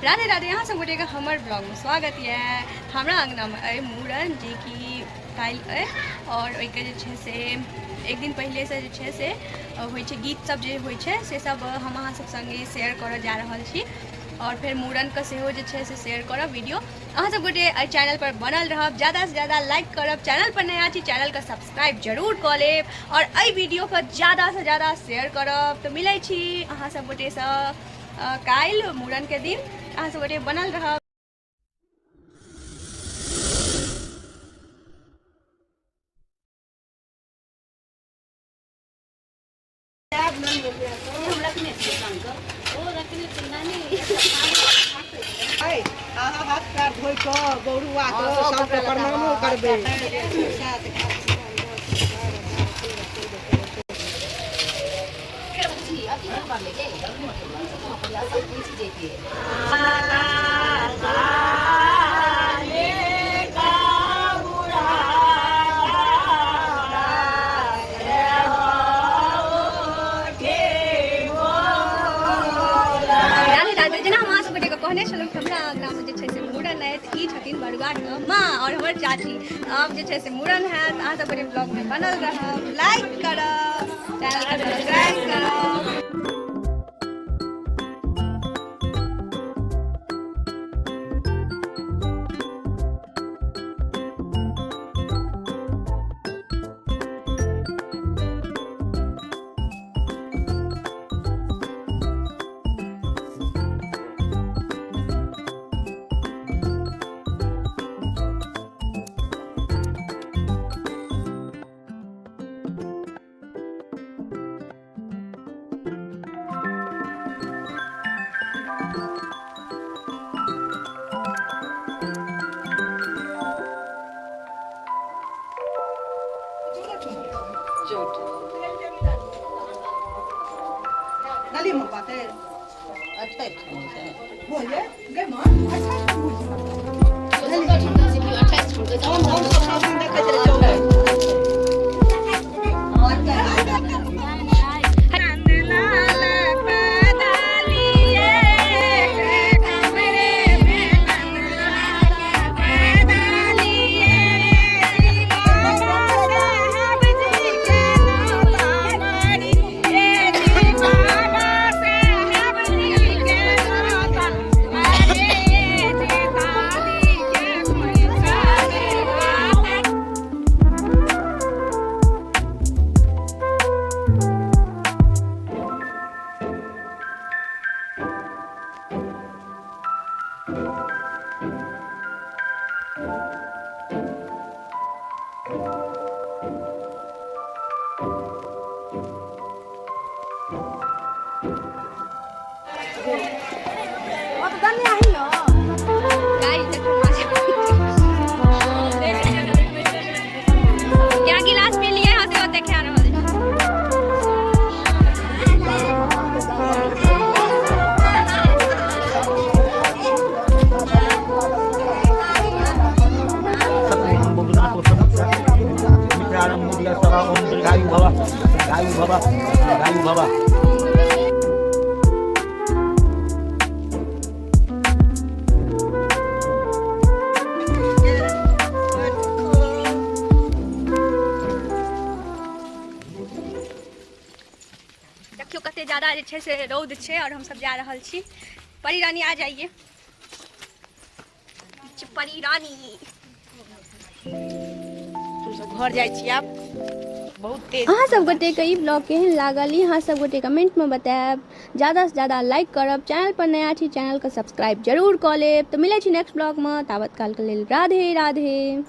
राधे राधे। यहाँ सब गोटे हमर ब्लॉग में स्वागत है। हमारा अंगना में अइ मूड़न जे कि काल और से एक दिन पहले से गीत सब से सब हम अहाँ सब संगे शेयर कर जा रहा छी और फिर मूड़न का से शेयर करब वीडियो। अहाँ सब गोटे चैनल पर बनल रहब, ज़्यादा से ज़्यादा लाइक करब, चैनल पर नया छी चैनल का सब्सक्राइब जरूर कर लेब और अइ वीडियो का ज़्यादा से ज़्यादा शेयर करब। तो मिले छी अहाँ सब गोटे से काल मूड़न के दिन। अहाँ सब गोटे बनल रहब। हाथ पैर धोइ कऽ गौरुआ के सबके प्रणामो करबै। कहने छलहुँ हमरा अंगना में से मूड़न है तो ई छथिन बड़गाट माँ और हमार चाची। अब से मूड़न है तो अहाँ सब ब्लॉग में बनल रहब, लाइक करब, चैनल को सब्सक्राइब करब। Dali mo pate. Atai. Boleh? Gimana? Dali. Atai. Dekat jauh. गायु बाबा देखियो कते ज्यादा से रौद है और हम सब जा रहा छी। परी रानी आ जाइए। परी रानी घर जाए आप बहुत तेज। अहाँ सब गोटे के ब्लॉग केहन लागल अहाँ सब गोटे कमेंट में बताएब, ज़्यादा से ज़्यादा लाइक करब, चैनल पर नया छी चैनल को सब्सक्राइब जरूर कर लेब। तो मिले छी नेक्स्ट ब्लॉग में, तावत काल के लेल राधे राधे।